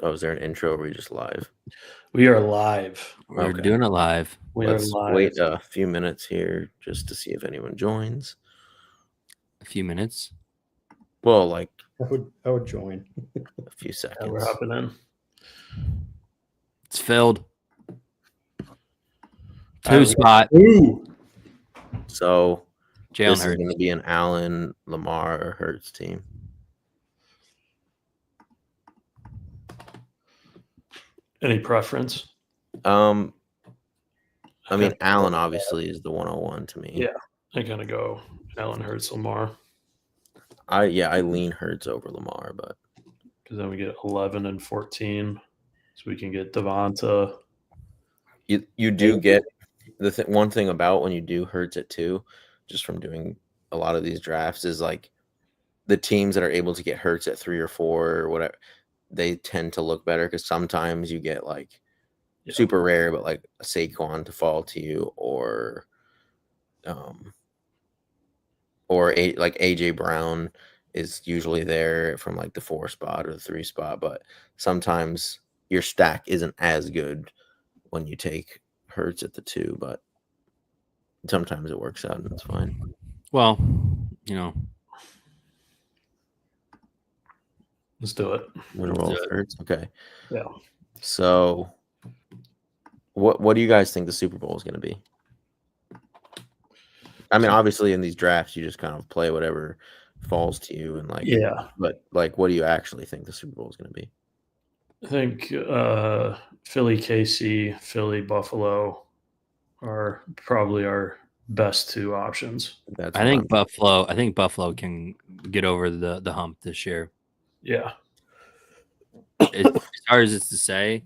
Oh, is there an intro or are we just live? We are live. We're Okay. doing it live. Let's live. wait a few minutes here just to see if anyone joins. A few minutes. Well, like I would join. a few Yeah, seconds. we're hopping in. It's filled. Two spot. Ooh. So Jalen this is Hurts. going to be an Allen, Lamar, or Hurts team. Any preference? I mean, Allen obviously is the 101 to me. Yeah. I'm gonna go Allen Hurts Lamar I lean Hurts over Lamar, but because then we get 11 and 14, so we can get Devonta. you do get the one thing about when you do Hurts at 2, just from doing a lot of these drafts, is like the teams that are able to get Hurts at 3 or 4 or whatever, they tend to look better because sometimes you get like super rare, but like a Saquon to fall to you, or like AJ Brown is usually there from like the 4 spot or the 3 spot, but sometimes your stack isn't as good when you take Hurts at the 2, but sometimes it works out and it's fine. Well, Let's do it. We're gonna roll with Hurts. Okay. Yeah. So what do you guys think the Super Bowl is gonna be? I mean, obviously in these drafts you just kind of play whatever falls to you and like but like what do you actually think the Super Bowl is gonna be? I think Philly, KC, Philly, Buffalo are probably our best 2 options. I think Buffalo can get over the hump this year. Yeah. As hard as it's to say,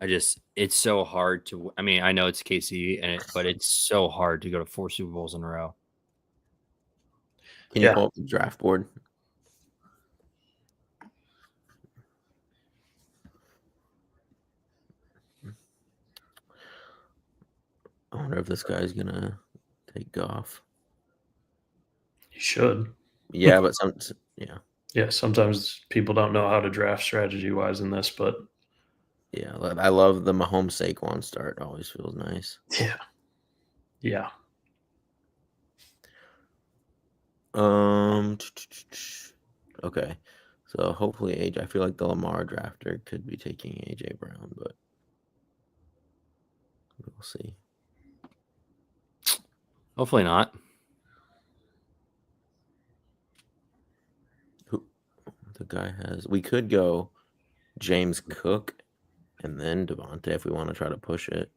it's so hard to. I mean, I know it's KC, but it's so hard to go to 4 Super Bowls in a row. Can you pull up the draft board? I wonder if this guy's gonna take Goff. He should. Yeah, but sometimes people don't know how to draft strategy wise in this, but yeah, I love the Mahomes Saquon start. Always feels nice. Yeah. Okay. So hopefully AJ. I feel like the Lamar drafter could be taking AJ Brown, but we'll see. Hopefully not. The guy has. We could go James Cook and then Devonta if we want to try to push it.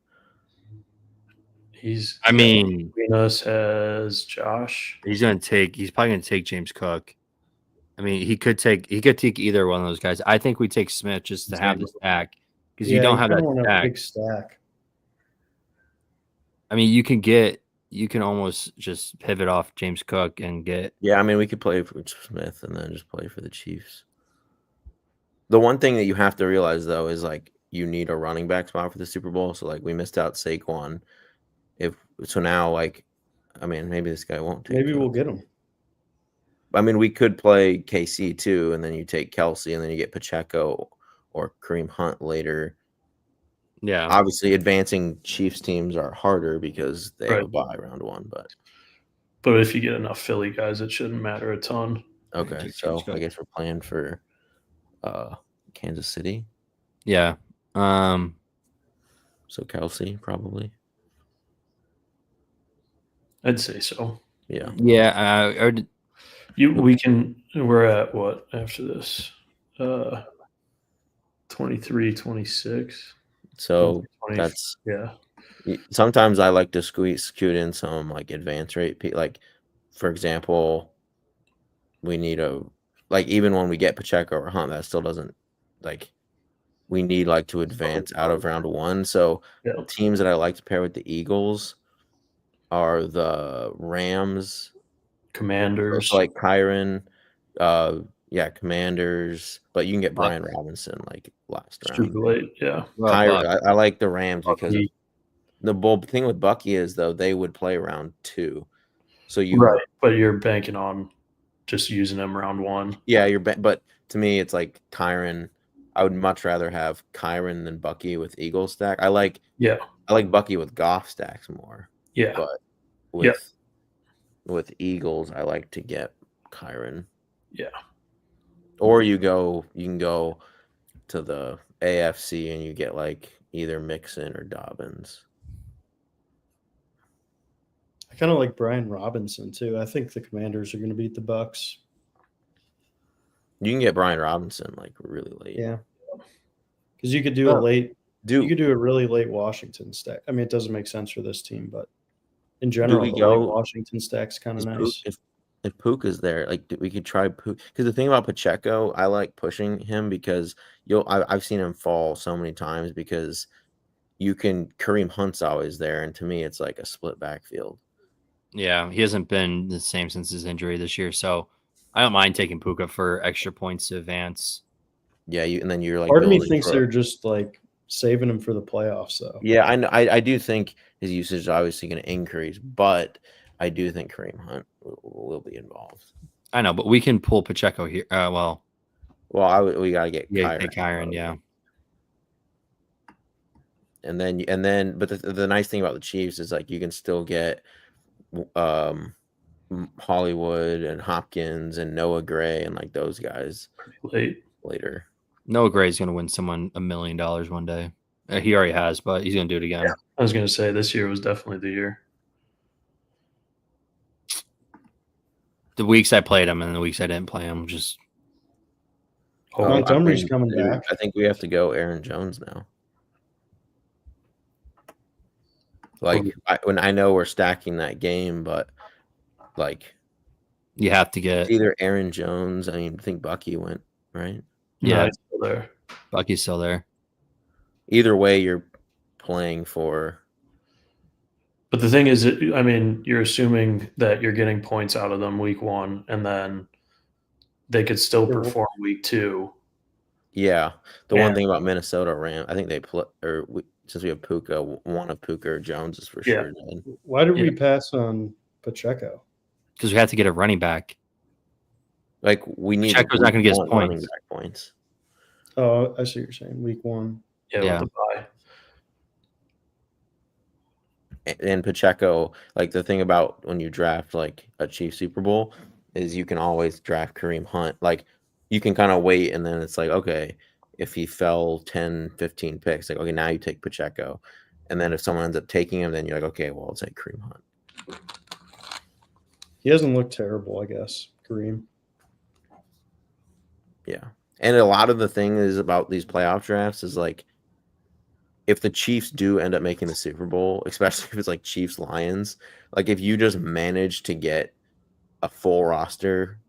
Venus has Josh. He's probably gonna take James Cook. I mean, he could take either one of those guys. I think we take Smith just to have the stack because you don't have that big stack. I mean, you can almost just pivot off James Cook and get. Yeah, I mean, we could play for Smith and then just play for the Chiefs. The one thing that you have to realize though is like you need a running back spot for the Super Bowl. So like we missed out Saquon. Now like, I mean, maybe this guy won't take. Maybe we'll get him. I mean, we could play KC too, and then you take Kelsey, and then you get Pacheco or Kareem Hunt later. Yeah, obviously, advancing Chiefs teams are harder because they have a bye round 1. But if you get enough Philly guys, it shouldn't matter a ton. Okay, so I guess we're playing for Kansas City. Yeah. So Kelsey probably. I'd say so. Yeah. Yeah. We're at what after this? 23, 26. So that's Sometimes I like to scoot in some like advance rate. Like, for example, we need even when we get Pacheco or Hunt, that still doesn't we need to advance out of round 1. So teams that I like to pair with the Eagles are the Rams, Commanders, like Kyron, Commanders, but you can get Brian Robinson last round. Super late, yeah. I like the Rams because the thing with Bucky is though they would play round 2, so but you're banking on just using them round 1. Yeah, but to me it's like Kyron. I would much rather have Kyron than Bucky with Eagle stack. I like Bucky with Goff stacks more. Yeah. But with Eagles, I like to get Kyron. Yeah. Or you can go to the AFC and you get like either Mixon or Dobbins. I kind of like Brian Robinson too. I think the Commanders are going to beat the Bucks. You can get Brian Robinson like really late. Yeah, because you could do a late. You could do a really late Washington stack. I mean, it doesn't make sense for this team, but in general, the late Washington stack's kind of nice. If Pook is there, like we could try Pook. Because the thing about Pacheco, I like pushing him because I've seen him fall so many times because you can Kareem Hunt's always there, and to me, it's like a split backfield. Yeah, he hasn't been the same since his injury this year, so I don't mind taking Puka for extra points to advance. Yeah, and then you're like. Part of me thinks they're just like saving him for the playoffs, though. Yeah, I do think his usage is obviously going to increase, but I do think Kareem Hunt will be involved. I know, but we can pull Pacheco here. We got to get Kyron, yeah. And then, but the nice thing about the Chiefs is like you can still get Hollywood and Hopkins and Noah Gray and like those guys later. Noah Gray is going to win someone $1 million one day. He already has, but he's going to do it again. Yeah. I was going to say this year was definitely the year. The weeks I played him and the weeks I didn't play him, just. Montgomery's coming back. I think we have to go Aaron Jones now. Like when I know we're stacking that game, but like you have to get either Aaron Jones. I mean, I think Bucky went right. Yeah, he's still there. Bucky's still there. Either way, you're playing for. But the thing is, I mean, you're assuming that you're getting points out of them week 1, and then they could still perform week 2. Yeah, one thing about Minnesota I think they play since we have Puka, one of Puka or Jones is for sure dead. Why did we pass on Pacheco? Because we have to get a running back. Like we need. Pacheco's not going to get his points. Oh, I see what you're saying. Week 1. Yeah. With the bye. And Pacheco, like the thing about when you draft like a Chiefs Super Bowl is you can always draft Kareem Hunt. Like you can kind of wait and then it's like, okay, if he fell 10, 15 picks, like, okay, now you take Pacheco. And then if someone ends up taking him, then you're like, okay, well, I'll take Kareem Hunt. He hasn't looked terrible, I guess, Kareem. Yeah. And a lot of the thing is about these playoff drafts is like, if the Chiefs do end up making the Super Bowl, especially if it's like Chiefs Lions, like if you just manage to get a full roster,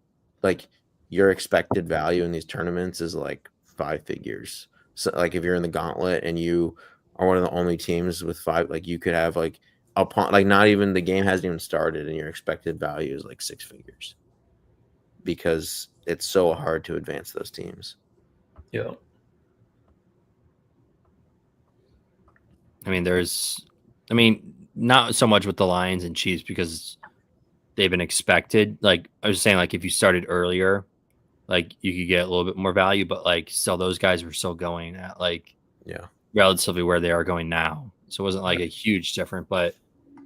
like your expected value in these tournaments is like 5 figures. So like if you're in the gauntlet and you are one of the only teams with 5, like you could have like not even the game hasn't even started and your expected value is like 6 figures because it's so hard to advance those teams. Yeah. I mean, not so much with the Lions and Chiefs because they've been expected. Like I was saying, like if you started earlier, like you could get a little bit more value, but like still those guys were still going at like relatively where they are going now. So it wasn't like a huge difference, but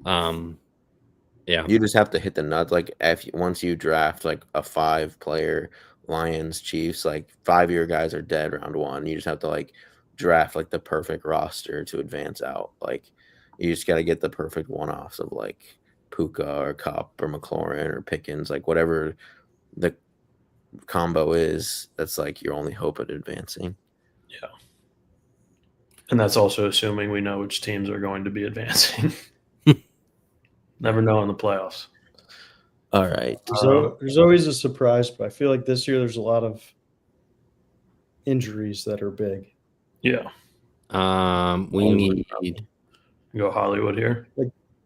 you just have to hit the nuts. Like once you draft like a 5-player Lions Chiefs, like 5-year guys are dead round 1. You just have to like draft like the perfect roster to advance out. Like you just got to get the perfect one-offs of like Puka or Cup or McLaurin or Pickens, like whatever the combo is. That's like your only hope at advancing. Yeah. And that's also assuming we know which teams are going to be advancing. Never know in the playoffs. All right. So there's always a surprise, but I feel like this year there's a lot of injuries that are big. Yeah. We need go Hollywood here.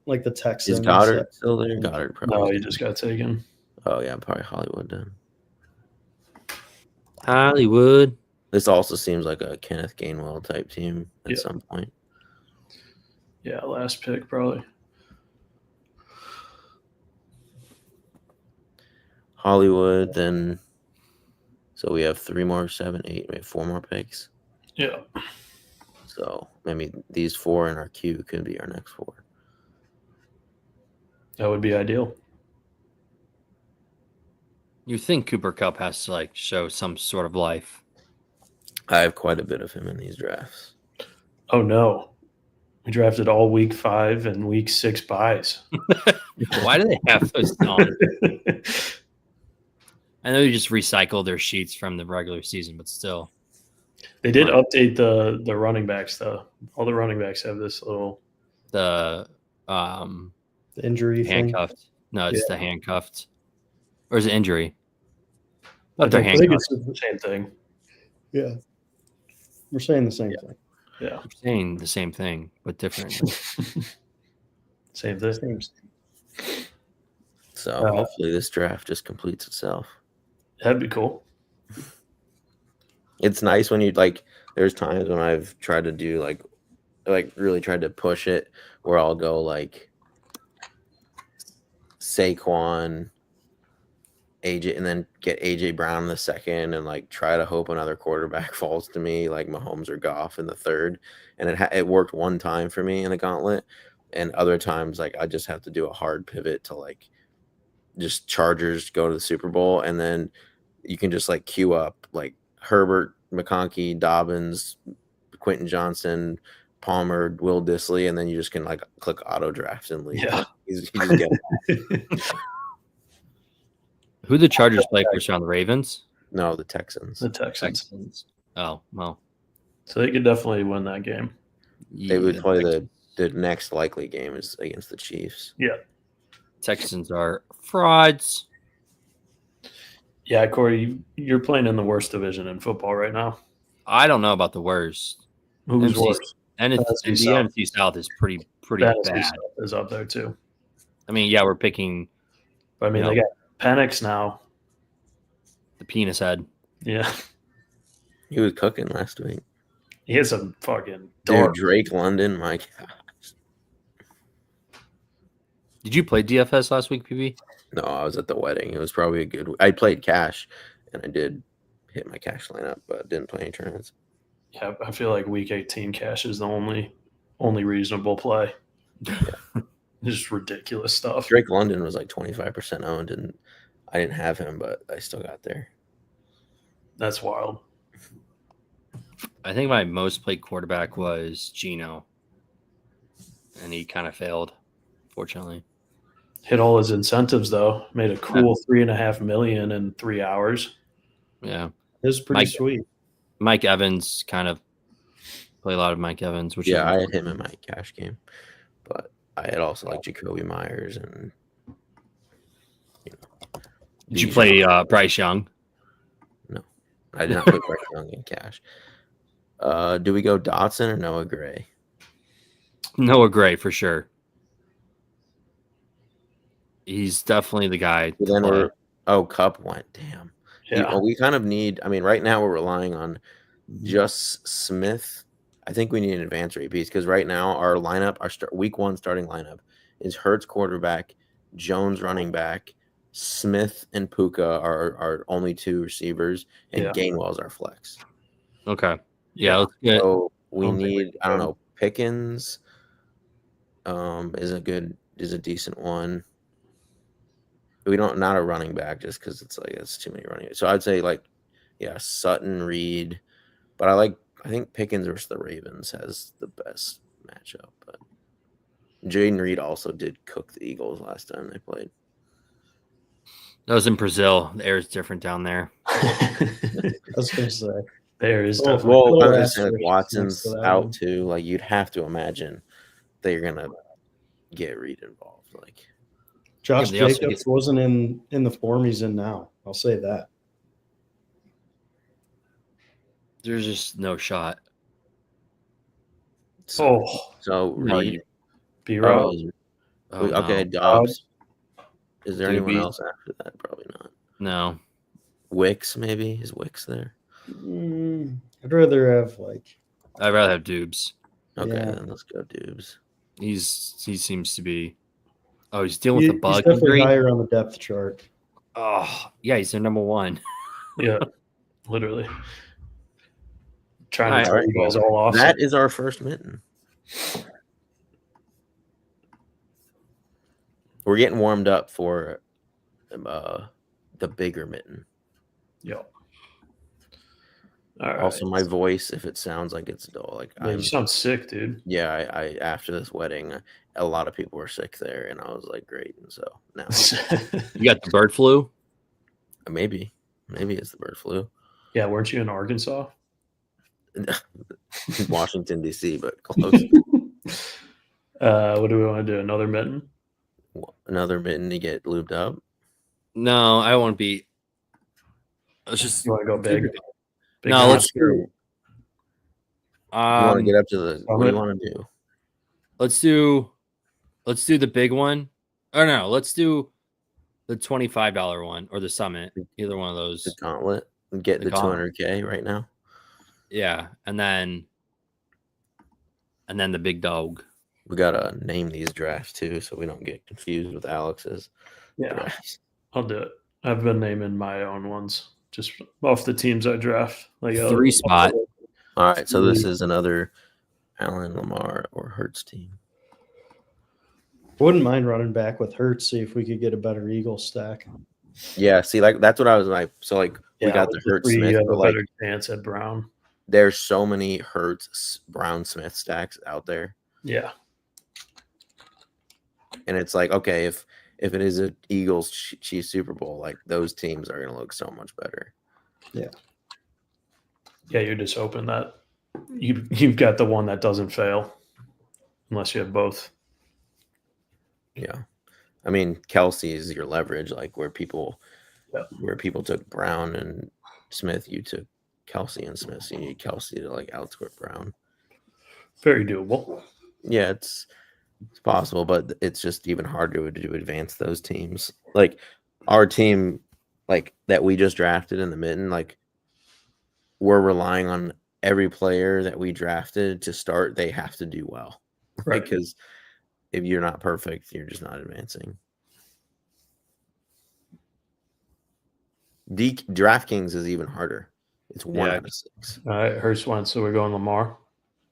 Like the Texans. Is Goddard still there? Goddard probably. No, he just got taken. Oh yeah, probably Hollywood then. Hollywood. This also seems like a Kenneth Gainwell type team at some point. Yeah, last pick probably. Hollywood, then So we have 3 more, 7, 8, we have 4 more picks. Yeah. So maybe these 4 in our queue could be our next 4. That would be ideal. You think Cooper Kupp has to like show some sort of life? I have quite a bit of him in these drafts. Oh no. We drafted all week 5 and week 6 buys. Why do they have those on? I know you just recycled their sheets from the regular season, but still. They did update the running backs though. All the running backs have this little the injury handcuffed. thing. No, it's the handcuffed. Or is it injury? I think it's the same thing. Yeah. We're saying the same thing. Yeah. We're saying the same thing, but different. Same thing. So hopefully this draft just completes itself. That'd be cool. It's nice when you there's times when I've tried to do like really tried to push it where I'll go like Saquon, AJ, and then get AJ Brown in the second and like try to hope another quarterback falls to me like Mahomes or Goff in the third. And it worked one time for me in the gauntlet. And other times like I just have to do a hard pivot to like just Chargers go to the Super Bowl, and then you can just like queue up like Herbert, McConkey, Dobbins, Quentin Johnson, Palmer, Will Dissly, and then you just can like click auto draft and leave. Yeah. He's getting Who the Chargers play first round? The Ravens? No, the Texans. The Texans. Oh, well. So they could definitely win that game. They would play the next likely game is against the Chiefs. Yeah. Texans are frauds. Yeah, Corey, you're playing in the worst division in football right now. I don't know about the worst. Who's worse? And the NFC South is pretty bad. South is up there too. I mean, yeah, we're picking. I mean, they got Penix now. The penis head. Yeah. He was cooking last week. He had some fucking dude. Drake London, my gosh. Did you play DFS last week, PB? No, I was at the wedding. It was probably a good. I played cash, and I did hit my cash lineup, but didn't play any tournaments. Yeah, I feel like week 18 cash is the only reasonable play. Yeah. Just ridiculous stuff. Drake London was like 25% owned, and I didn't have him, but I still got there. That's wild. I think my most played quarterback was Geno, and he kind of failed, fortunately. Hit all his incentives though. Made a cool $3.5 million in 3 hours. Yeah, it was pretty sweet. Mike Evans kind of play a lot of Mike Evans, which I had him in my cash game, but I had also like Jacoby Myers and. Did you play Bryce Young? No, I did not play Bryce Young in cash. Do we go Dotson or Noah Gray? Noah Gray for sure. He's definitely the guy. Then Kupp went. Damn. Yeah. We kind of need. I mean, right now we're relying on just Smith. I think we need an advanced rate piece because right now our lineup, week 1 starting lineup is Hurts quarterback, Jones running back, Smith and Puka are our only 2 receivers, and Gainwell's our flex. Okay. Yeah. So we need. I don't know. Pickens is a decent one. We don't not a running back just because it's too many running. So I'd say Sutton, Reed, but I think Pickens versus the Ravens has the best matchup. But Jaden Reed also did cook the Eagles last time they played. That was in Brazil. The air is different down there. I was going to say. There is well, I'm just saying Watson's out too. Like you'd have to imagine they're gonna get Reed involved. Like Josh Jacobs wasn't in the form he's in now. I'll say that. There's just no shot. So Reed, B-Row. Okay, Dobbs. Is there anyone else after that? Probably not. No. Wicks, maybe? Is Wicks there? I'd rather have I'd rather have Dubes. Okay, then let's go Dubes. He seems to be. Oh, he's dealing with a bug injury. Higher on the depth chart. Oh, yeah, he's their number 1. Yeah. Literally. Trying to tell you guys all off. That is our first mitten. We're getting warmed up for the bigger mitten. Yep. All right. Also, my voice, if it sounds like it's dull, like you sound sick, dude. Yeah, I after this wedding, a lot of people were sick there, and I was like, great. And so now you got the bird flu. Maybe it's the bird flu. Yeah, weren't you in Arkansas? Washington D.C., but close. What do we want to do? Another mitten? Another mitten to get lubed up? No, I want to be. Let's just. You want to go big? No, let's do. You want to get up to the. What do you want to do? Let's do the big one. Or no, let's do the $25 one or the summit. Either one of those. The gauntlet. Get the 200K right now. Yeah, and then the big dog. We gotta name these drafts too, so we don't get confused with Alex's. Yeah, drafts. I'll do it. I've been naming my own ones just off the teams I draft. Like 3 spot. All right, so this is another Allen, Lamar, or Hurts team. I wouldn't mind running back with Hurts, see if we could get a better Eagles stack. Yeah, see, like that's what I was like. So like we got the Hurts Smith, you have but a better chance at Brown. There's so many Hurts Brown Smith stacks out there. Yeah. And it's like, okay, if it is an Eagles Chiefs Super Bowl, like those teams are gonna look so much better. Yeah. Yeah, you're just hoping that you've got the one that doesn't fail, unless you have both. Yeah. I mean, Kelsey is your leverage, like where people took Brown and Smith, you took Kelsey and Smith. So you need Kelsey to like outscore Brown. Very doable. Yeah, it's possible, but it's just even harder to advance those teams. Like our team, like that we just drafted in the mitten, like we're relying on every player that we drafted to start. They have to do well, right? Because if you're not perfect, you're just not advancing. DraftKings is even harder. It's 1 out of 6. All right, Hurst went, so we're going Lamar.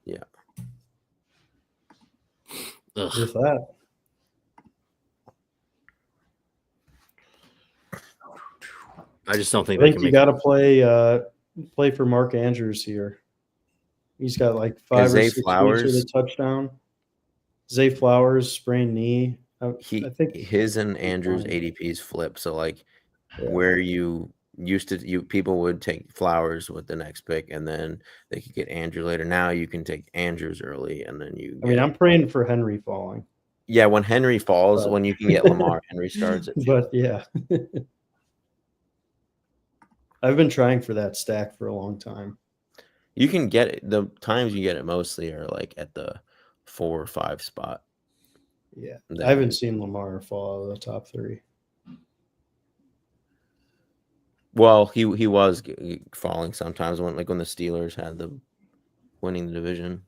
Yeah. With that. I just don't think I think you got to play for Mark Andrews here. He's got like 5 or 6 weeks with a touchdown. Zay Flowers sprained knee. I think his and Andrews ADPs flip. So like where you used to, people would take Flowers with the next pick, and then they could get Andrew later. Now you can take Andrews early, and then you. I'm praying for Henry falling. Yeah, when Henry falls, when you can get Lamar, Henry starts it. But yeah, I've been trying for that stack for a long time. You can get it. The times you get it mostly are like at the 4 or 5 spot. Yeah, I haven't seen Lamar fall out of the top 3. Well, he was falling sometimes when the Steelers had winning the division.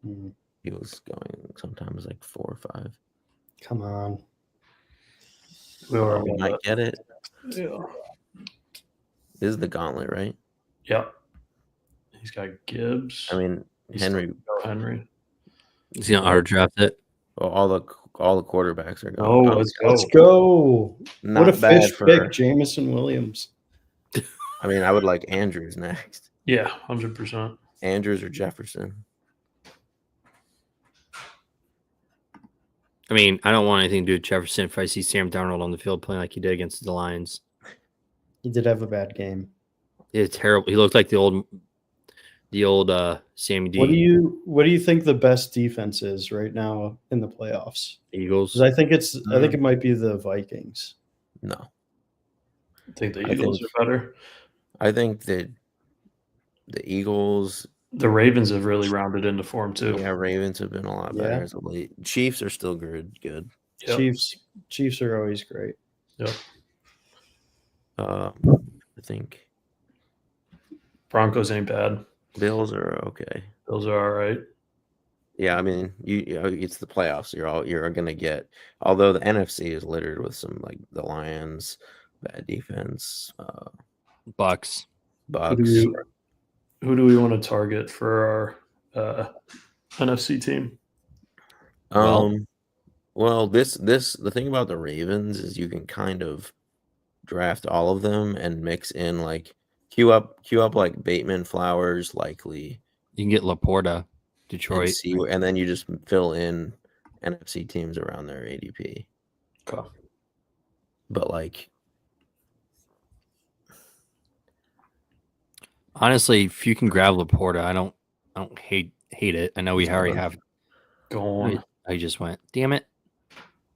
Mm-hmm. He was going sometimes like 4 or 5. Come on, we might get it. Yeah, this is the gauntlet, right? Yep. He's got Gibbs. I mean, Henry. He's gonna auto draft it. Well, all the quarterbacks are going. Oh, let's go! Let's go! Not what a bad fish pick, Jamison Williams. I mean, I would like Andrews next. Yeah, 100%. Andrews or Jefferson. I mean, I don't want anything to do with Jefferson if I see Sam Darnold on the field playing like he did against the Lions. He did have a bad game. It's terrible. He looked like the old Sammy D. What do you think the best defense is right now in the playoffs? Eagles. I think it might be the Vikings. No. I think the Eagles are better. I think that the Eagles. The Ravens have really rounded into form too. Yeah, Ravens have been a lot better as of late. Chiefs are still good. Yep. Chiefs are always great. Yep. I think Broncos ain't bad. Bills are okay. Bills are all right. Yeah, I mean, it's the playoffs. You're gonna get. Although the NFC is littered with some like the Lions, bad defense, Bucks. Bucks. Who do we want to target for our NFC team? Well, the thing about the Ravens is you can kind of draft all of them and mix in like queue up like Bateman, Flowers, likely. You can get Laporta, Detroit, and then you just fill in NFC teams around their ADP. Okay. But like, honestly, if you can grab Laporta, I don't hate it. I know we already have. Go on. I just went. Damn it.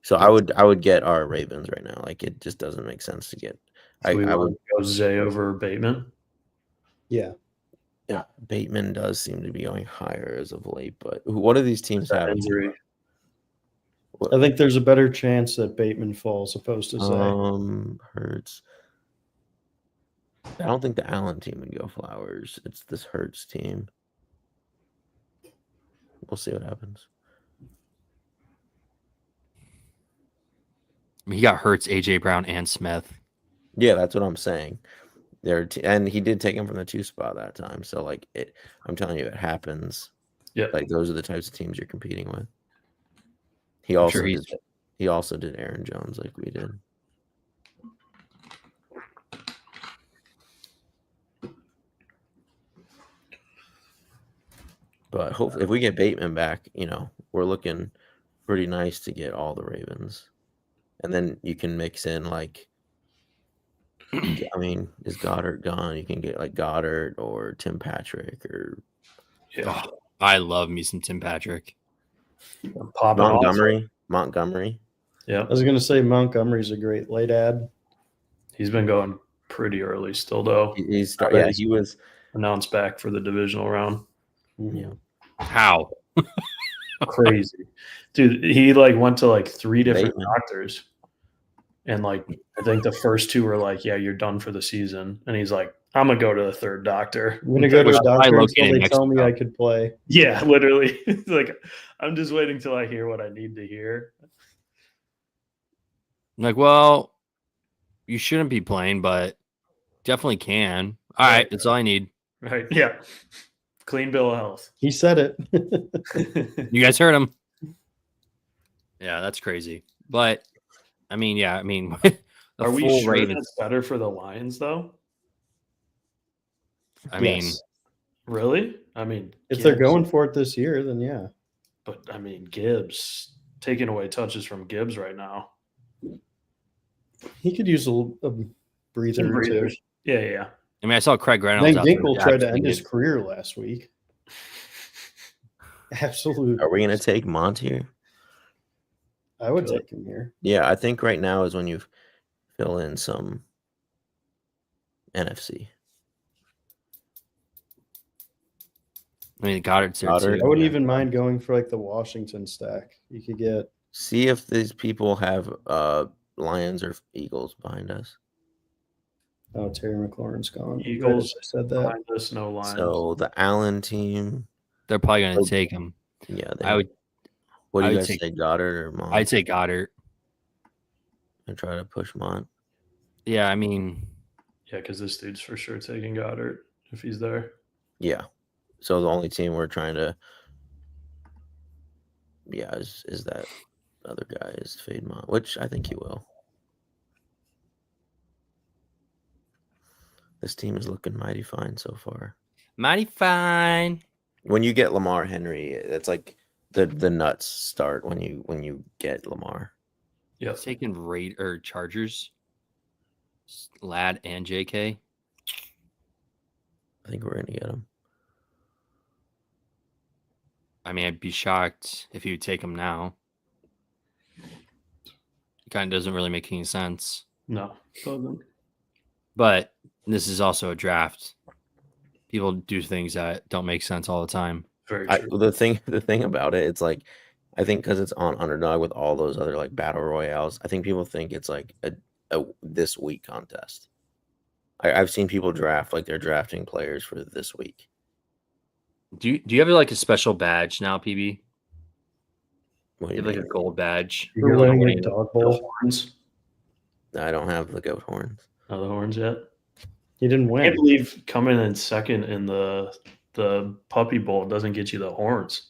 So I would get our Ravens right now. Like it just doesn't make sense to get. I would go Zay over Bateman. Yeah. Yeah, Bateman does seem to be going higher as of late, but what do these teams have? Injury. I think there's a better chance that Bateman falls opposed to Zay. Hurts. I don't think the Allen team would go Flowers. It's this Hurts team. We'll see what happens. I mean, he got Hurts, AJ Brown, and Smith. Yeah, that's what I'm saying. And he did take him from the 2 spot that time. So like I'm telling you, it happens. Yeah, like those are the types of teams you're competing with. He also did Aaron Jones like we did. But hopefully, if we get Bateman back, we're looking pretty nice to get all the Ravens, and then you can mix in like. I mean, is Goddard gone? You can get like Goddard or Tim Patrick or. Yeah, I love me some Tim Patrick. Montgomery. Yeah, I was gonna say Montgomery's a great late ad. He's been going pretty early still, though. He was announced back for the divisional round. Yeah. How? Crazy, dude. He like went to like 3 different doctors. And like, I think the first 2 were like, "Yeah, you're done for the season." And he's like, "I'm gonna go to the 3rd doctor. I'm gonna go to a doctor until they tell me I could play." Yeah, literally. Like, I'm just waiting till I hear what I need to hear. I'm like, well, you shouldn't be playing, but definitely can. All right, that's all I need. Right? Yeah. Clean bill of health. He said it. You guys heard him. Yeah, that's crazy. But I mean, are we sure Ravens better for the Lions though? I mean, really? I mean, if they're going for it this year, then yeah. But I mean, Gibbs taking away touches from Gibbs right now. He could use a breather or two. Yeah. I mean, I saw Craig Reynolds. Dinkle tried to end his career last week. Absolutely. Are we going to take Mont here? I would take him here. Yeah, I think right now is when you fill in some NFC. I mean, Goddard's there too. I wouldn't even mind going for like the Washington stack. You could get. See if these people have Lions or Eagles behind us. Oh, Terry McLaurin's gone. Eagles said that. Behind us, no Lions. So the Allen team. They're probably going to take him. Yeah, I would. What do you guys say, Goddard or Mont? I'd say Goddard. And try to push Mont. Yeah, I mean. Yeah, because this dude's for sure taking Goddard if he's there. Yeah. So the only team we're trying to. Yeah, is that other guy is fade Mont, which I think he will. This team is looking mighty fine so far. Mighty fine. When you get Lamar Henry, it's like the nuts start when you get Lamar. Yeah, taking Chargers, Lad and JK. I think we're gonna get him. I mean, I'd be shocked if you take him now. It kind of doesn't really make any sense. No, doesn't. But this is also a draft. People do things that don't make sense all the time. Very true. The thing about it, it's like, I think because it's on Underdog with all those other like battle royales, I think people think it's like a this week contest. I've seen people draft like they're drafting players for this week. Do you have like a special badge now, PB? What do you have like a gold badge? You're wearing a dog bowl horns. I don't have the goat horns. No, the horns yet. He didn't win. I can't believe coming in second in the Puppy Bowl doesn't get you the horns.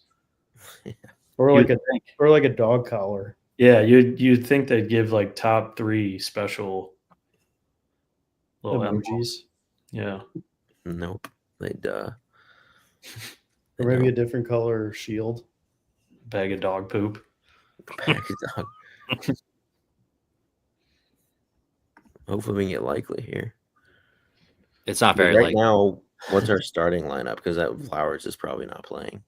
Or like a dog collar. Yeah, you'd think they'd give like top 3 special little emojis. Yeah. Nope. They'd or maybe a different color shield. Bag of dog poop. Bag of dog. Hopefully we can get likely here. It's not very right now. What's our starting lineup? Because that Flowers is probably not playing.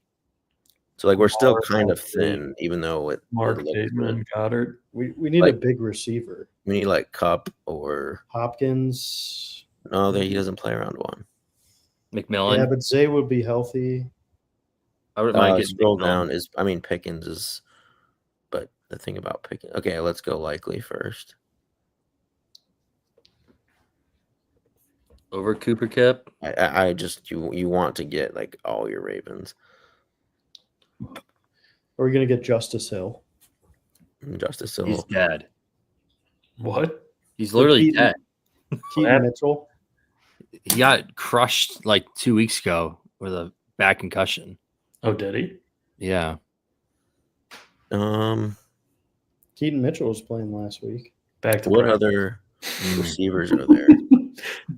So like we're still kind of thin, even though it Mark Bateman, Goddard. We need a big receiver. We need like Cup or Hopkins. No, he doesn't play around 1. McMillan. Yeah, but Zay would be healthy. I wouldn't mind getting scroll down. Pickens is, but the thing about Pickens. Okay, let's go likely first. Over Cooper Kupp. I just you want to get like all your Ravens. Are we gonna get Justice Hill? Justice Hill. He's dead. What? He's literally dead. Keaton Mitchell. He got crushed like 2 weeks ago with a back concussion. Oh, did he? Yeah. Keaton Mitchell was playing last week. Back to what other receivers are there?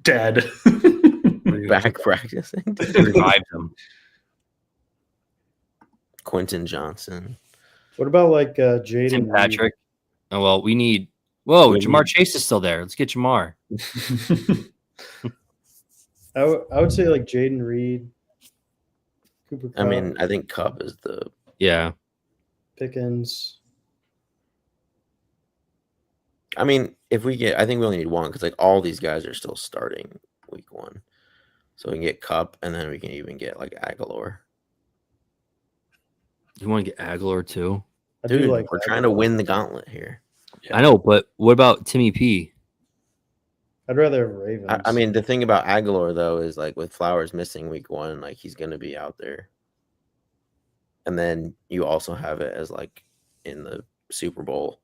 Dead. Back practicing. Revived him. Quentin Johnson. What about like Jaden Tim Patrick? Oh well, we need. Whoa, Jamar Chase is still there. Let's get Jamar. I would say like Jaden Reed. Cooper Kupp. I mean, I think Cup is the Pickens. I mean, I think we only need 1 because like all these guys are still starting week 1, so we can get Cup and then we can even get like Aguilar. You want to get Aguilar too? Dude, we're trying to win the gauntlet here. Yeah. I know, but what about Timmy P? I'd rather have Ravens. I mean, the thing about Aguilar though is like with Flowers missing week 1, like he's gonna be out there. And then you also have it as like in the Super Bowl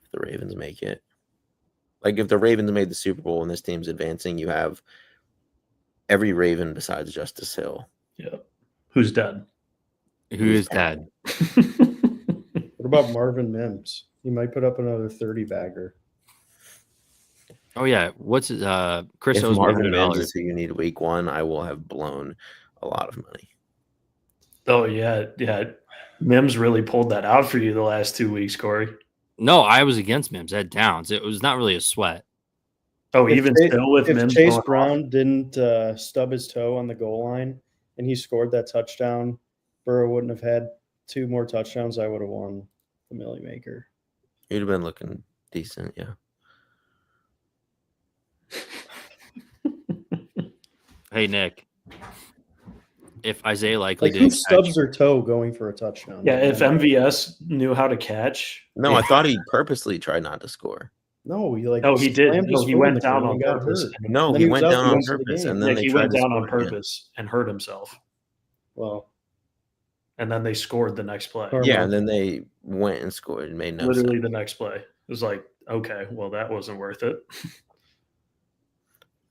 if the Ravens make it. Like if the Ravens made the Super Bowl and this team's advancing, you have every Raven besides Justice Hill. Yeah. Who's dead? Who is dead? What about Marvin Mims? He might put up another 30-bagger. Oh yeah, what's Chris? If Marvin Mims is who you need week 1, I will have blown a lot of money. Oh yeah. Mims really pulled that out for you the last 2 weeks, Corey. No, I was against Mims. I had downs. It was not really a sweat. Oh, still with Mims. Chase Brown didn't stub his toe on the goal line and he scored that touchdown, Burrow wouldn't have had 2 more touchdowns. I would have won the Millie Maker. You'd have been looking decent, yeah. Hey Nick, if Isaiah Likely who stubs their toe going for a touchdown? Yeah, if MVS knew how to catch. No, I thought he purposely tried not to score. No, he did. No, he went down on purpose. No, he went down on purpose, and then he went down on purpose and hurt himself. Well, and then they scored the next play. Yeah, and then they went and scored and made no sense. Literally the next play. It was like, okay, well, that wasn't worth it.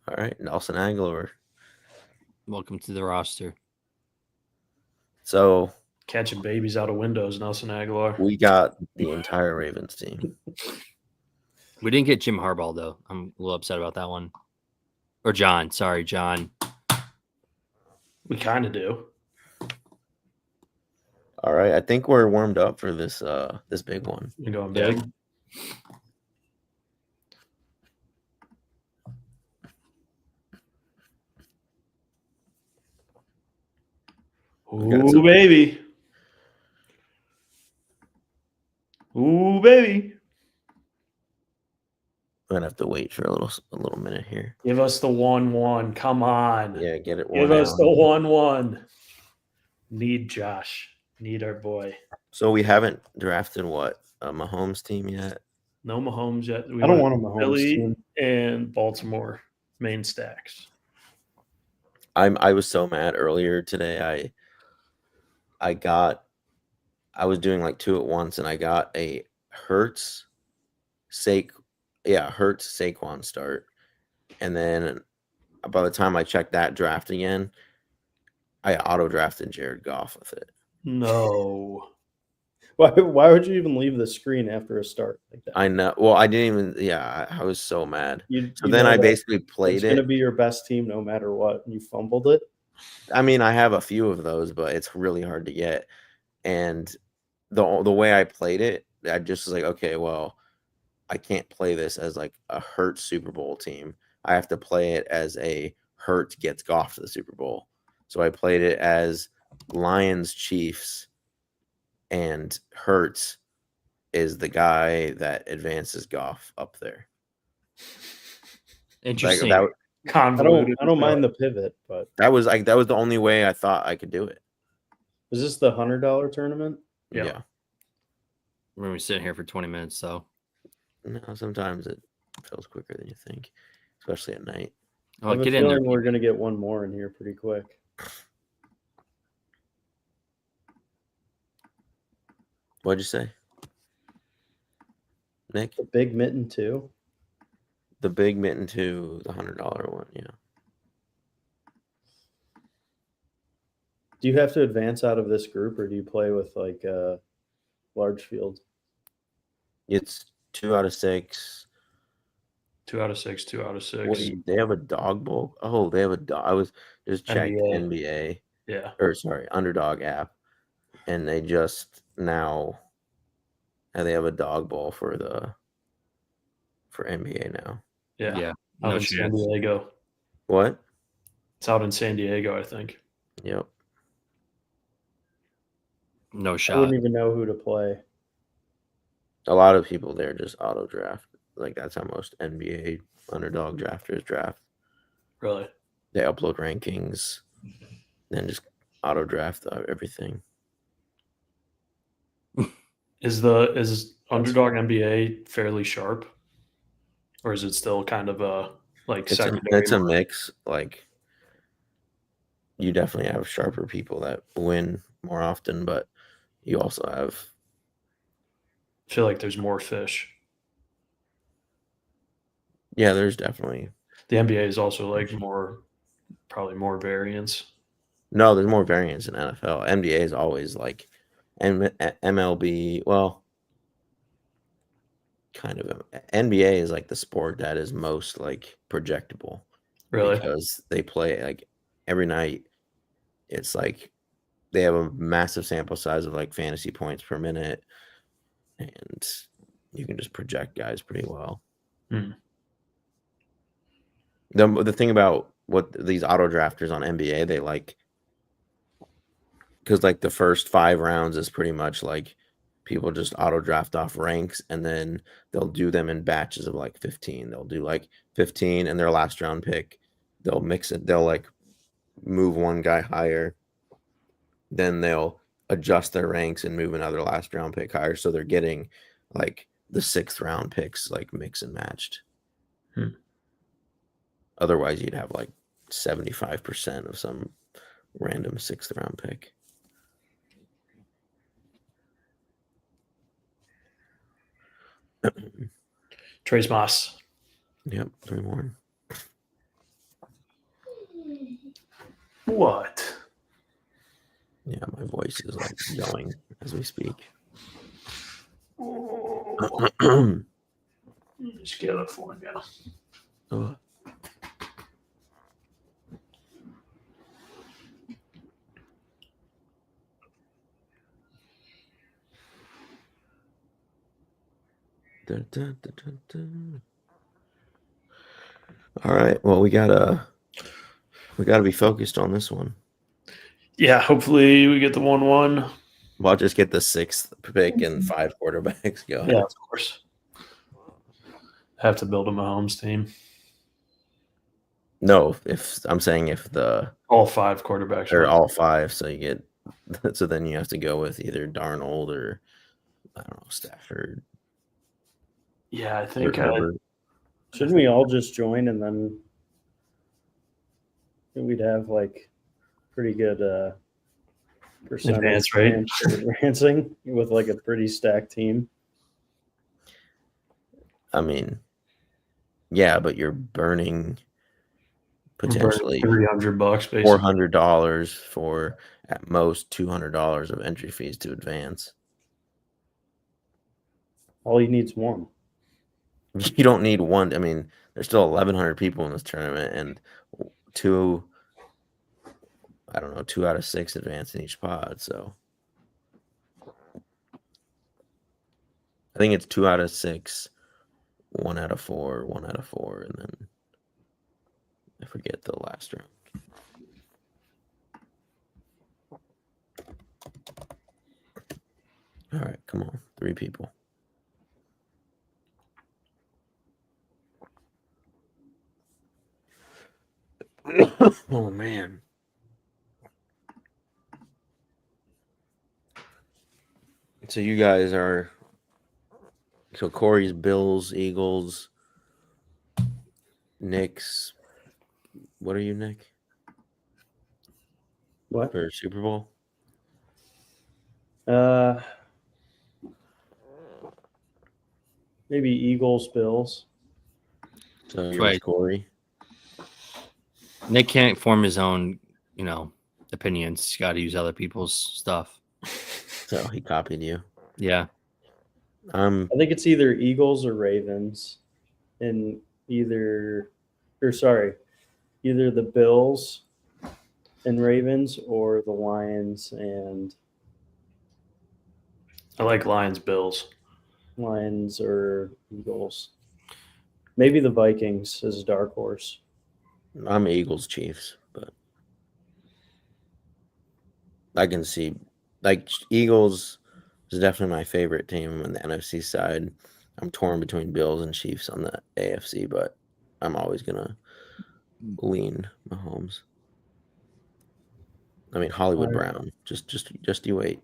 All right, Nelson Aguilar. Welcome to the roster. So catching babies out of windows, Nelson Aguilar. We got the entire Ravens team. We didn't get Jim Harbaugh though. I'm a little upset about that one. Or John. Sorry, John. We kind of do. All right, I think we're warmed up for this this big one. You're going big. Yeah. Ooh, baby. Ooh, baby. We're gonna have to wait for a little minute here. Give us the 1-1. Come on. Yeah, get it. Give us the 1-1. Need Josh. Need our boy. So we haven't drafted what? A Mahomes team yet? No Mahomes yet. I don't want a Mahomes Philly team. And Baltimore main stacks. I was so mad earlier today. I was doing like 2 at once, and I got a Hurts Saquon start, and then by the time I checked that draft again, I auto drafted Jared Goff with it. No. Why would you even leave the screen after a start like that? I know. Well, I didn't even. Yeah, I was so mad. So then I basically played it. It's going to be your best team no matter what. And you fumbled it. I mean, I have a few of those, but it's really hard to get. And the way I played it, I just was like, okay, well, I can't play this as like a Hurt Super Bowl team. I have to play it as a Hurt gets Goff to the Super Bowl. So I played it as Lions Chiefs, and Hurts is the guy that advances Goff up there. Interesting. Like I don't mind the pivot, but that was the only way I thought I could do it. Is this the $100 tournament? Yeah. We're gonna be sitting here for 20 minutes, so no, sometimes it feels quicker than you think, especially at night. I have a feeling we're gonna get one more in here pretty quick. What'd you say, Nick? The Big Mitten 2? The Big Mitten 2, the $100 one, yeah. Do you have to advance out of this group, or do you play with like large field? It's 2 out of 6. 2 out of 6, 2 out of 6. Wait, they have a dog bowl? Oh, they have a dog. I was just checking NBA. Yeah. Or sorry, Underdog app. And they just now they have a dog bowl for NBA now. Yeah. Yeah. Out in San Diego. What? It's out in San Diego, I think. Yep. No shot. I wouldn't even know who to play. A lot of people there just auto draft. Like that's how most NBA underdog drafters draft. Really? They upload rankings, then just auto draft everything. Is Underdog NBA fairly sharp, or is it still kind of a like secondary? It's a mix. Like you definitely have sharper people that win more often, but you also have. I feel like there's more fish. Yeah, there's definitely. The NBA is also like probably more variance. No, there's more variance in NFL. NBA is always like MLB. Well, kind of. NBA is like the sport that is most like projectable. Really? Because they play like every night. It's like they have a massive sample size of like fantasy points per minute, and you can just project guys pretty well. The thing about what these auto drafters on NBA, they like, because like the first 5 rounds is pretty much like people just auto draft off ranks, and then they'll do them in batches of like 15. They'll do like 15 and their last round pick. They'll mix it. They'll like move one guy higher. Then they'll adjust their ranks and move another last round pick higher. So they're getting like the 6th round picks like mix and matched. Otherwise, you'd have like 75% of some random 6th round pick. Trace Moss. Yep, 3 more. What? Yeah, my voice is like going as we speak. Just get it for you. Oh. Dun, dun, dun, dun, dun. All right. Well, we gotta be focused on this one. Yeah, hopefully we get the 1-1. Well, I'll just get the 6th pick and 5 quarterbacks going. Yeah, of course. Have to build a Mahomes team. No, if I'm saying if all 5 quarterbacks or all 5, so you get so then you have to go with either Darnold or I don't know, Stafford. Yeah, I think shouldn't we all just join and then we'd have like pretty good percentage advancing with like a pretty stacked team. I mean, yeah, but you're burning potentially $300, basically $400 for at most $200 of entry fees to advance. All he needs one. You don't need one. I mean, there's still 1,100 people in this tournament, and two out of 6 advance in each pod. So I think it's 2 out of 6, 1 out of 4, 1 out of 4, and then I forget the last round. All right, come on, 3 people. Oh man. So you guys are Corey's Bills, Eagles, Knicks. What are you, Nick? What? For Super Bowl? Maybe Eagles, Bills. So you're with Corey. Nick can't form his own, opinions. He's got to use other people's stuff. So he copied you. Yeah. I think it's either Eagles or Ravens, and either the Bills and Ravens or the Lions and. I like Lions or Eagles. Maybe the Vikings as a dark horse. I'm Eagles Chiefs, but I can see Eagles is definitely my favorite team on the NFC side. I'm torn between Bills and Chiefs on the AFC, but I'm always gonna lean Mahomes. I mean Hollywood Brown. Just you wait.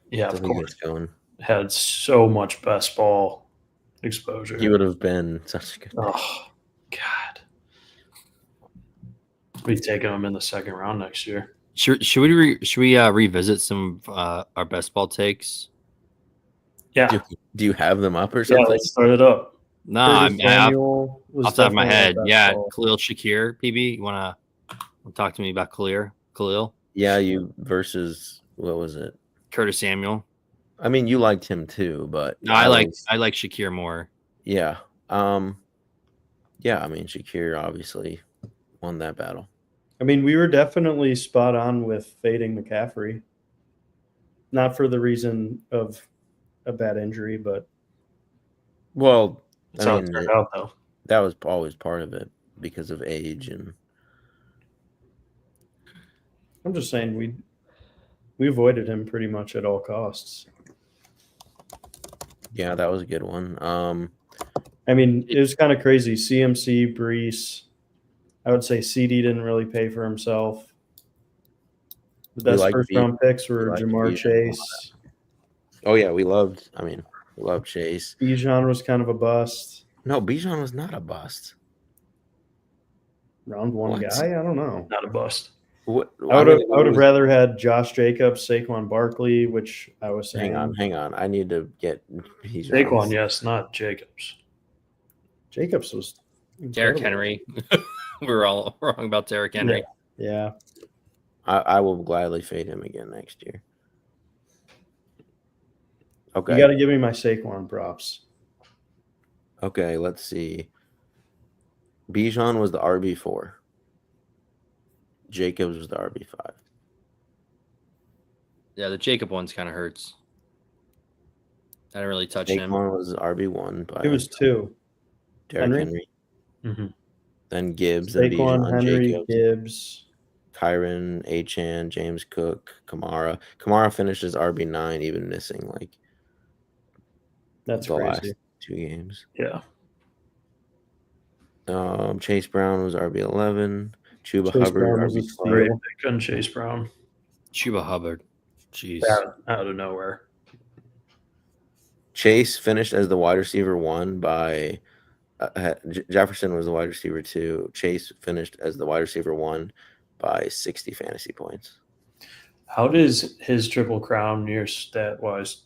Yeah, of course. Going. Had so much best ball exposure. He would have been such a good. Oh God. We've taken him in the second round next year. Should we revisit some of our best ball takes? Yeah. Do you have them up or something? Yeah, let's start it up. No, I'm off the top of my head. Yeah, Khalil Shakir, PB. You wanna talk to me about Khalil? Yeah, you versus what was it? Curtis Samuel. I mean, you liked him too, but no, I like Shakir more. Yeah. Yeah, I mean Shakir obviously won that battle. I mean, we were definitely spot on with fading McCaffrey. Not for the reason of a bad injury, but that's how it turned out though. That was always part of it because of age and I'm just saying we avoided him pretty much at all costs. Yeah, that was a good one. I mean, it was kind of crazy. CMC, Brees. I would say CD didn't really pay for himself. The best first-round picks were Jamar Chase. Oh, yeah, we loved Chase. Bijan was kind of a bust. No, Bijan was not a bust. Round one guy? I don't know. Not a bust. I would have rather had Josh Jacobs, Saquon Barkley, which I was saying. Hang on. I need to get Saquon, yes, not Jacobs. Jacobs was Derrick Henry. We were all wrong about Derrick Henry. Yeah. I will gladly fade him again next year. Okay. You got to give me my Saquon props. Okay, let's see. Bijan was the RB4. Jacobs was the RB5. Yeah, the Jacob one's kind of hurts. I didn't really touch him. Saquon was RB1. It was 2. Derrick Henry. Mm-hmm. Then Gibbs. Saquon, then Henry, Jacobs. Gibbs. Kyron, Achane, James Cook, Kamara. Kamara finished as RB9, even missing that's the crazy. Last 2 games. Yeah. Chase Brown was RB11. Chuba Hubbard RB12. Pick on Chase Brown. Chuba Hubbard. Jeez. Out of nowhere. Chase finished as the wide receiver 1 by Jefferson was the wide receiver 2. Chase finished as the wide receiver 1 by 60 fantasy points. How does his Triple Crown year stat-wise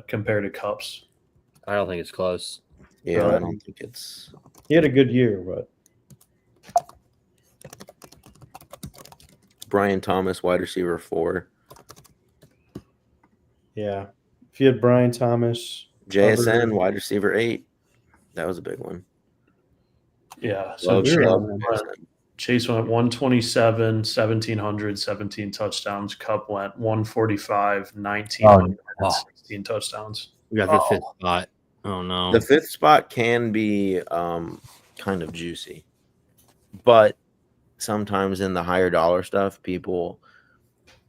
compare to Kupp's? I don't think it's close. Yeah, I don't think it's... He had a good year, but... Brian Thomas, wide receiver 4. Yeah. If you had Brian Thomas. JSN, wide receiver 8. That was a big one. Yeah. So Chase went 127, 1,700, 17 touchdowns. Cup went 145, 1,900, 16 touchdowns. We got the 5th spot. Oh, no. The 5th spot can be kind of juicy. But sometimes in the higher dollar stuff, people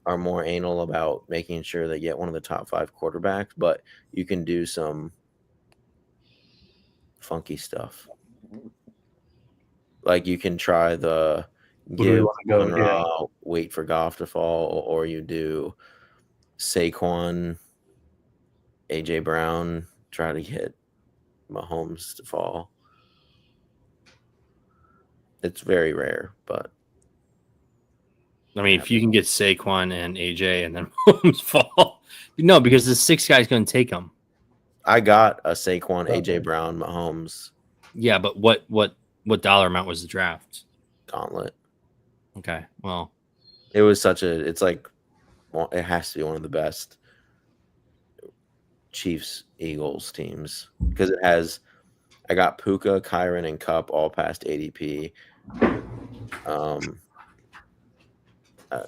are more anal about making sure they get one of the top 5 quarterbacks. But you can do some funky stuff. Like you can try the wait for Goff to fall, or you do Saquon, AJ Brown, try to get Mahomes to fall. It's very rare, but I mean, if you can get Saquon and AJ and then Mahomes fall, no, because the 6th guy's going to take them. I got a Saquon, AJ Brown, Mahomes. Yeah, but what dollar amount was the draft? Gauntlet. Okay, well, it was it's like, well, it has to be one of the best Chiefs Eagles teams because it has. I got Puka, Kyron, and Cup all past ADP.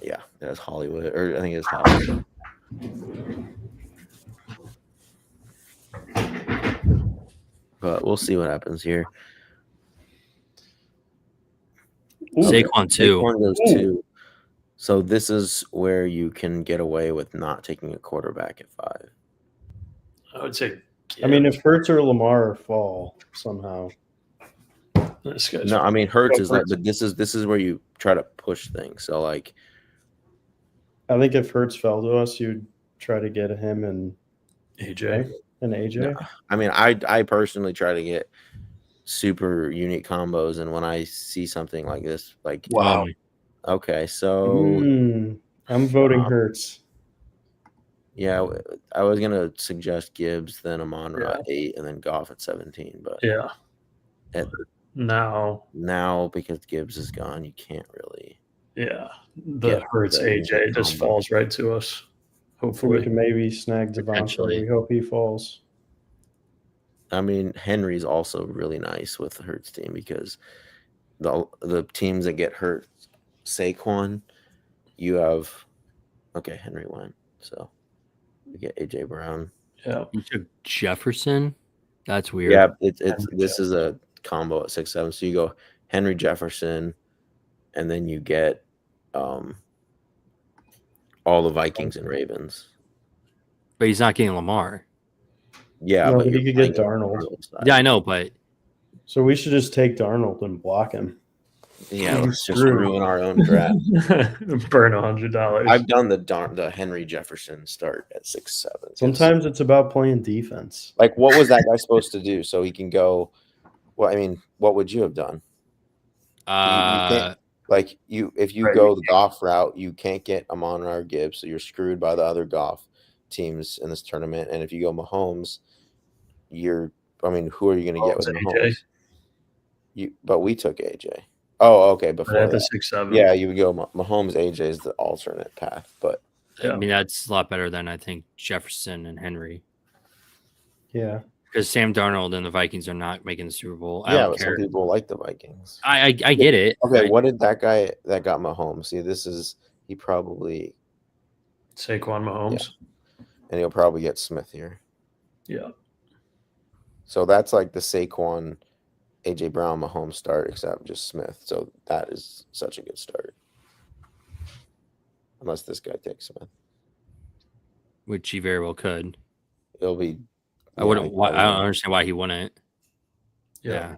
Yeah, that's Hollywood, or I think it's Hollywood. But we'll see what happens here. Saquon 2. Saquon goes 2. So this is where you can get away with not taking a quarterback at 5. I would say. I mean, if Hurts or Lamar fall somehow. No, I mean Hurts is like, but this is where you try to push things. So like, I think if Hurts fell to us, you'd try to get him and AJ. No, I mean, I personally try to get super unique combos, and when I see something like this, like wow, okay, so I'm voting Hurts. Yeah, I was gonna suggest Gibbs, then Amon-Ra at 8, and then Goff at 17. But now because Gibbs is gone, you can't really. Yeah, the Hurts AJ just falls right to us. Hopefully, we can maybe snag Devontae. We hope he falls. I mean, Henry's also really nice with the Hurts team because the teams that get hurt, Saquon, you have Henry went, so we get AJ Brown. Yeah, you took Jefferson. That's weird. Yeah, this is a combo at 6-7. So you go Henry, Jefferson, and then you get all the Vikings and Ravens. But he's not getting Lamar. Yeah, but he could get Darnold. Yeah, I know, but so we should just take Darnold and block him. Yeah, let's just ruin our own draft. Burn $100. I've done the Henry Jefferson start at 6-7. Sometimes it's about playing defense. Like, what was that guy supposed to do so he can go? Well, I mean, what would you have done? You can't, if you go the Goff route, you can't get Amon-Ra or Gibbs, so you're screwed by the other Goff teams in this tournament. And if you go Mahomes, who are you going to get with Mahomes? But we took AJ. Oh, okay. Before at the 6-7. Yeah, you would go Mahomes. AJ is the alternate path, but I mean that's a lot better than I think Jefferson and Henry. Yeah, because Sam Darnold and the Vikings are not making the Super Bowl. But some people like the Vikings. I get it. Okay, what did that guy that got Mahomes? See, he probably Saquon Mahomes, and he'll probably get Smith here. Yeah. So that's like the Saquon, AJ Brown, Mahomes start, except just Smith. So that is such a good start. Unless this guy takes Smith. Which he very well could. It'll be. I don't understand why he wouldn't. Yeah.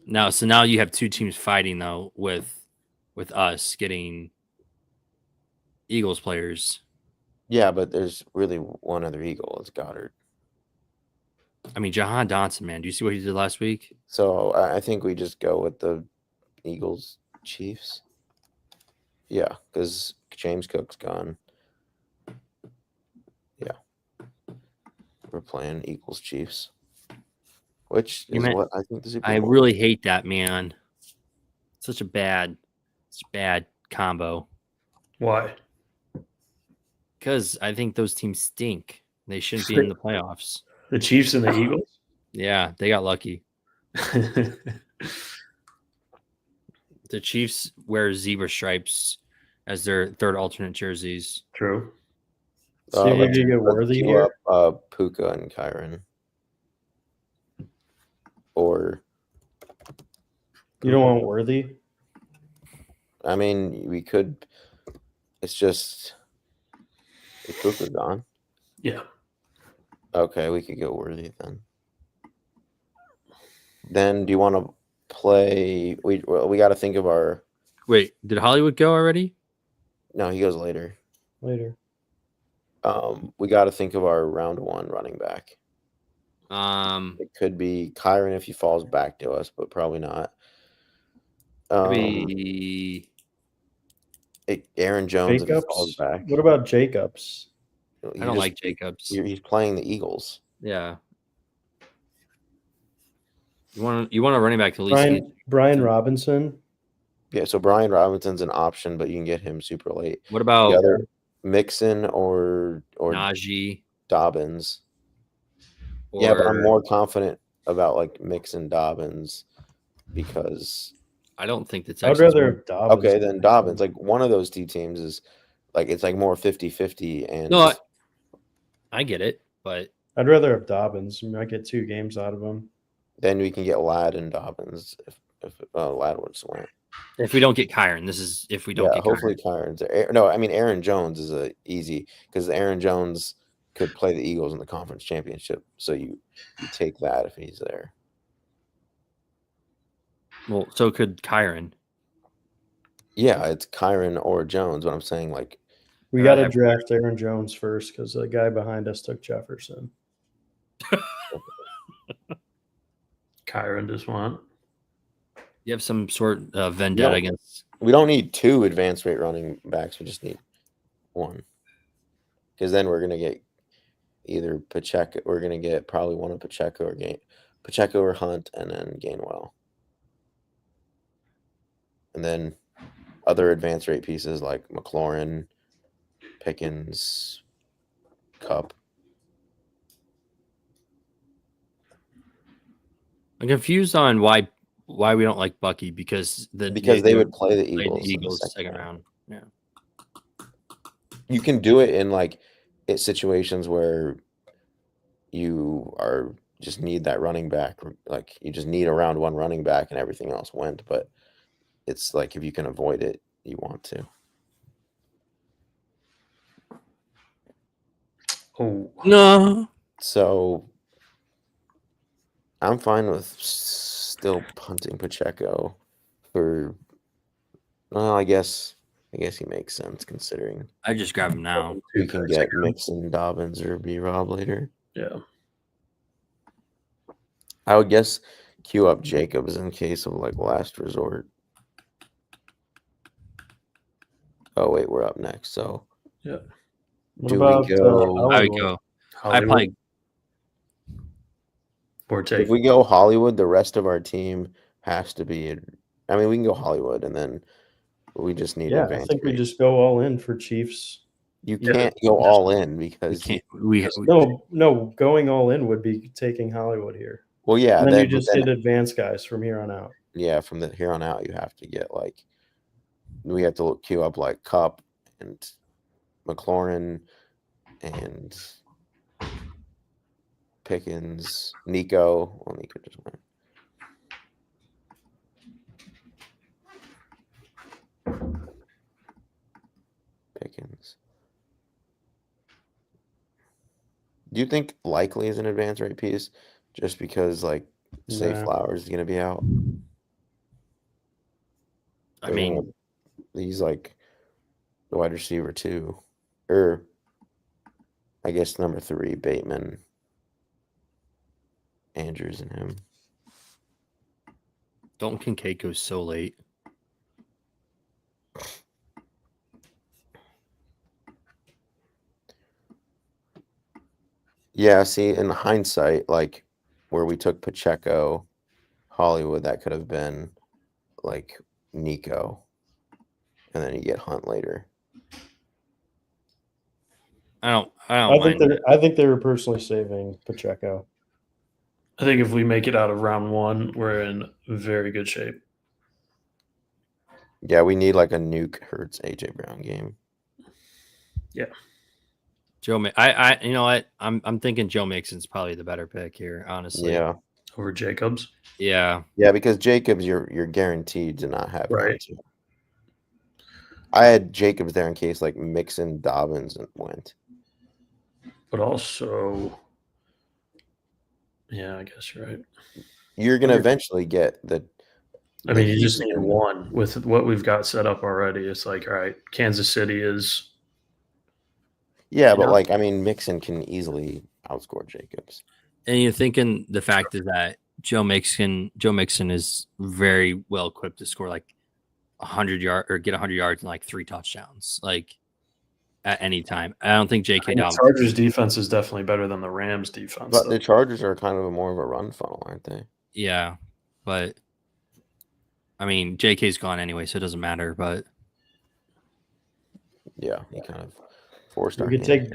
Now you have two teams fighting though with us getting Eagles players. Yeah, but there's really one other Eagle. It's Goddard. I mean, Jahan Dotson, man. Do you see what he did last week? So I think we just go with the Eagles Chiefs. Yeah, because James Cook's gone. Yeah. We're playing Eagles Chiefs. Which is what I think the Super Bowl. I really hate that, man. such a bad combo. Why? Because I think those teams stink. They shouldn't be in the playoffs. The Chiefs and the Eagles? Yeah, they got lucky. The Chiefs wear zebra stripes as their third alternate jerseys. True. See if you can get Worthy here. Puka and Kyron. Or you don't want Worthy? I mean, we could. It's just is Puka gone? Yeah. Okay, we could go Worthy then. Then do you want to play? We got to think of our. Wait, did Hollywood go already? No, he goes later. Later. We got to think of our round 1 running back. It could be Kyron if he falls back to us, but probably not. Aaron Jones Jacobs? if he falls back. What about Jacobs? I don't like Jacobs. He's playing the Eagles. Yeah. You want a running back to at least Brian Robinson. Yeah, so Brian Robinson's an option, but you can get him super late. What about the other Mixon or Najee Dobbins? Yeah, but I'm more confident about like Mixon Dobbins because I don't think that's. I'd rather have Dobbins. Okay, then Dobbins. Like one of those 2 teams is like it's like more 50-50 and no, I get it, but I'd rather have Dobbins. I might get 2 games out of him. Then we can get Ladd and Dobbins if Ladd would win. If we don't get Kyron, this is if we don't get hopefully Kyron's there. No, I mean Aaron Jones is a easy because Aaron Jones could play the Eagles in the conference championship. So you take that if he's there. Well, so could Kyron. Yeah, it's Kyron or Jones. But I'm saying like we got to draft Aaron Jones first because the guy behind us took Jefferson. Kyron just want. You have some sort of vendetta against. We don't need 2 advanced rate running backs. We just need 1. Because then we're gonna get either Pacheco. We're gonna get probably one of Pacheco or Hunt, and then Gainwell. And then other advanced rate pieces like McLaurin, Pickens, Cup. I'm confused on why we don't like Bucky because they would play the Eagles. The Eagles second round. Yeah. You can do it in like situations where you are just need that running back, like you just need a round 1 running back and everything else went, but it's like if you can avoid it, you want to. Oh no. So I'm fine with still punting Pacheco for. Well, I guess he makes sense considering. I just grab him now. We can get Mixon, Dobbins, or B-Rob later. Yeah. I would guess queue up Jacobs in case of like last resort. Oh wait, we're up next. So yeah. We go? I would go. I play. If we go Hollywood, the rest of our team has to be. I mean, we can go Hollywood, and then we just need. Yeah, I think we just go all in for Chiefs. You can't go all in because no. Going all in would be taking Hollywood here. Well, yeah, and then you just get advanced guys from here on out. Yeah, from here on out, you have to get like. We have to queue up like Cup and McLaurin and Pickens, Nico. Well, Nico just went. Pickens. Do you think likely is an advanced rate piece just because like say Flowers is going to be out? I mean, he's like the wide receiver too, or I guess number 3, Bateman, Andrews, and him. Dalton Kincaid goes so late. Yeah, see, in hindsight, like where we took Pacheco, Hollywood, that could have been like Nico, and then you get Hunt later. I think they were personally saving Pacheco. I think if we make it out of round 1, we're in very good shape. Yeah, we need like a nuke Hurts AJ Brown game. Yeah. Joe, you know what? I'm thinking Joe Mixon's probably the better pick here, honestly. Yeah. Over Jacobs. Yeah. Yeah, because Jacobs, you're guaranteed to not have right. I had Jacobs there in case like Mixon, Dobbins went. But also, yeah, I guess you're right. You're gonna eventually get the. I mean, you just need one with what we've got set up already. It's like, all right, Kansas City is. Yeah, but like, I mean, Mixon can easily outscore Jacobs. And you're thinking the fact is that Joe Mixon is very well equipped to score like 100 yards or get 100 yards and like 3 touchdowns, like at any time. I don't think J.K. Dobbins. The Chargers defense is definitely better than the Rams defense. But the Chargers are kind of more of a run funnel, aren't they? Yeah, but I mean, J.K.'s gone anyway, so it doesn't matter. But yeah, he kind of forced our. We could take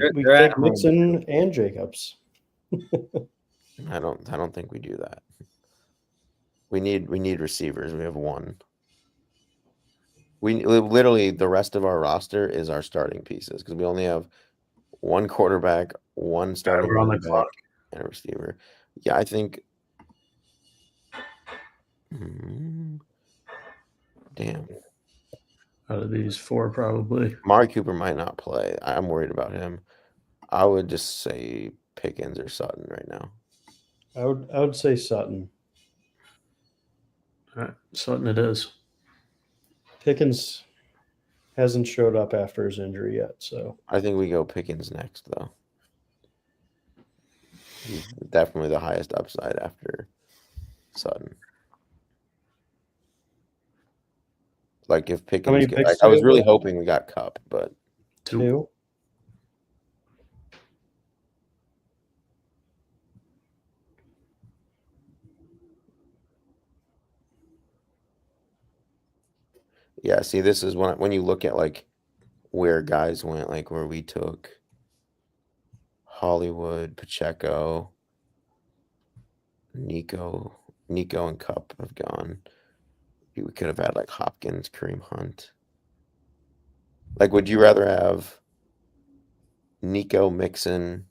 Mixon and Jacobs. I don't think we do that. We need receivers. We have one. We literally the rest of our roster is our starting pieces because we only have one quarterback, one starting running back, and a receiver. Yeah, I think. Damn. Out of these 4, probably. Amari Cooper might not play. I'm worried about him. I would just say Pickens or Sutton right now. I would say Sutton. All right, Sutton it is. Pickens hasn't showed up after his injury yet, so I think we go Pickens next, though. He's definitely the highest upside after Sutton. Like if Pickens, I was really hoping we got Kupp, but 2. Yeah, see, this is when you look at like where guys went, like where we took Hollywood, Pacheco, Nico and Kupp have gone. We could have had like Hopkins, Kareem Hunt. Like, would you rather have Nico, Mixon,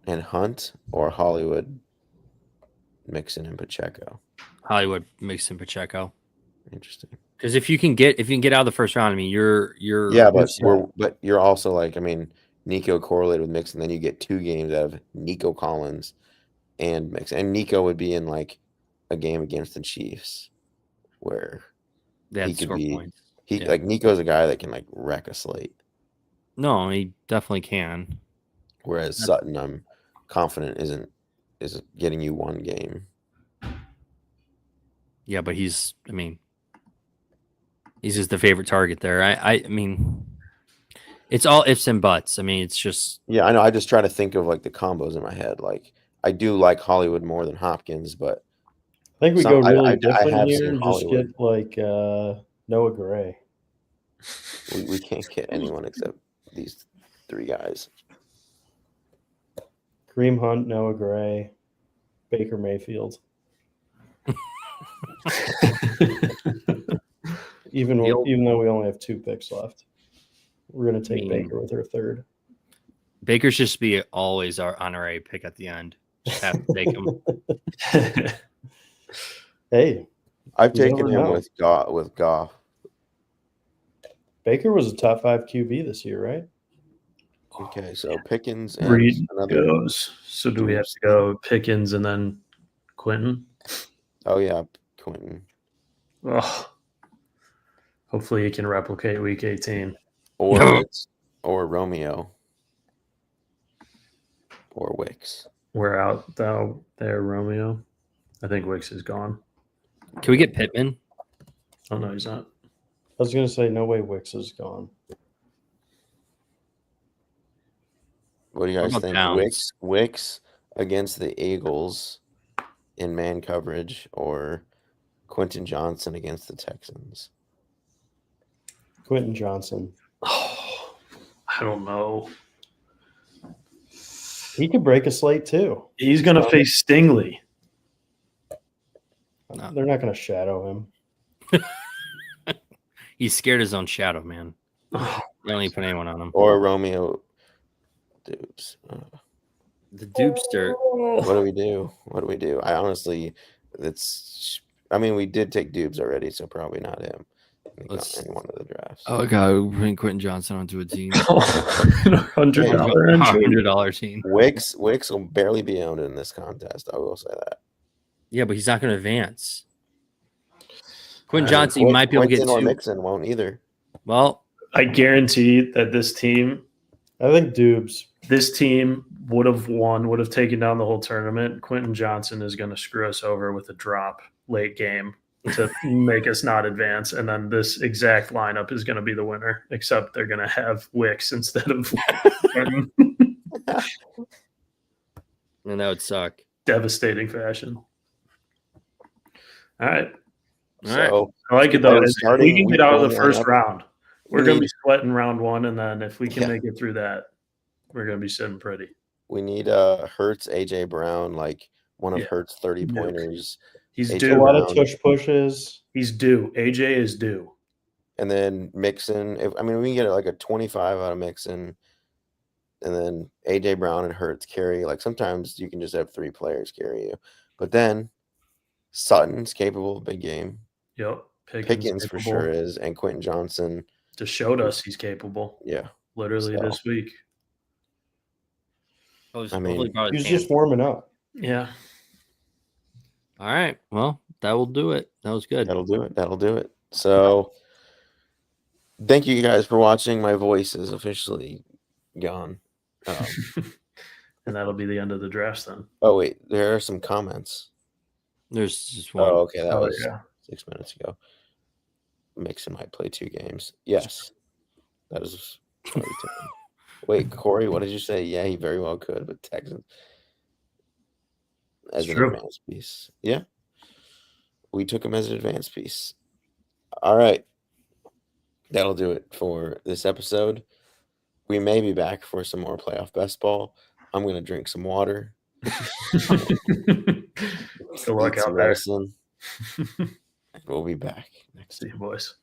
and Hunt, or Hollywood, Mixon, and Pacheco? Hollywood, Mixon, Pacheco. Interesting. Because if you can get out of the first round, I mean, you're yeah, but you're also like, I mean, Nico correlated with Mixon, then you get 2 games out of Nico Collins and Mixon, and Nico would be in like a game against the Chiefs where he could be points. Like Nico's a guy that can like wreck a slate. No, he definitely can. Whereas Sutton, I'm confident is getting you 1 game. Yeah, but he's just the favorite target there. I mean, it's all ifs and buts. I mean, it's just. Yeah, I know. I just try to think of like the combos in my head. Like I do like Hollywood more than Hopkins, but I think we go really different here and just get like Noah Gray. We can't get anyone except these 3 guys. Kareem Hunt, Noah Gray, Baker Mayfield. Even though we only have 2 picks left, we're going to take Baker with our 3rd. Baker should just be always our honorary pick at the end. Just have to take him. Hey, I've taken him with Goff. Baker was a top 5 QB this year, right? Okay, so Pickens and Reed goes. So do we have to go Pickens and then Quentin? Oh yeah, Quentin. Oh. Hopefully he can replicate week 18. Or Romeo. Or Wicks. We're out though there, Romeo. I think Wicks is gone. Can we get Pittman? Oh no, he's not. I was going to say no way Wicks is gone. What do you guys think? Wicks against the Eagles in man coverage or Quentin Johnson against the Texans? Quentin Johnson. Oh, I don't know. He could break a slate too. He's going to face Stingley. No. They're not going to shadow him. He's scared his own shadow, man. They don't even put anyone on him. Or Romeo Dubes. The Dubester. What do we do? What do we do? I honestly, we did take Dubes already, so probably not him. Not any one of the drafts. Oh god, bring Quentin Johnson onto a team. $100 team. Wicks will barely be owned in this contest. I will say that. Yeah, but he's not going to advance. Quentin Johnson might be able to get or Mixon won't either. Well, I guarantee that this team, I think Dubes. This team would have taken down the whole tournament. Quentin Johnson is going to screw us over with a drop late game to make us not advance. And then this exact lineup is going to be the winner, except they're going to have Wicks instead of and that would suck. Devastating fashion. All right. So, I like it though. If we can get out of the first round, we're going to be sweating round one. And then if we can make it through that, we're going to be sitting pretty. We need Hurts, AJ Brown, like one of Hurts' 30-pointers. He's due. A lot of tush pushes. He's due. AJ is due. And then Mixon. We can get like a 25 out of Mixon. And then AJ Brown and Hurts carry. Like sometimes you can just have 3 players carry you. But then Sutton's capable, big game. Yep. Pickens for sure is. And Quentin Johnson. Just showed us he's capable. Yeah. Literally this week. He's just warming up. Yeah. All right. Well, that will do it. That was good. That'll do it. So thank you guys for watching. My voice is officially gone. And that'll be the end of the draft then. Oh, wait. There are some comments. There's just one. Oh, okay. That was 6 minutes ago. Mixon might play 2 games. Yes. That is. Wait, Corey, what did you say? Yeah, he very well could, but Texans as an advanced piece. Yeah. We took him as an advanced piece. All right. That'll do it for this episode. We may be back for some more playoff best ball. I'm going to drink some water. Good luck out there. And we'll be back next See you, boys.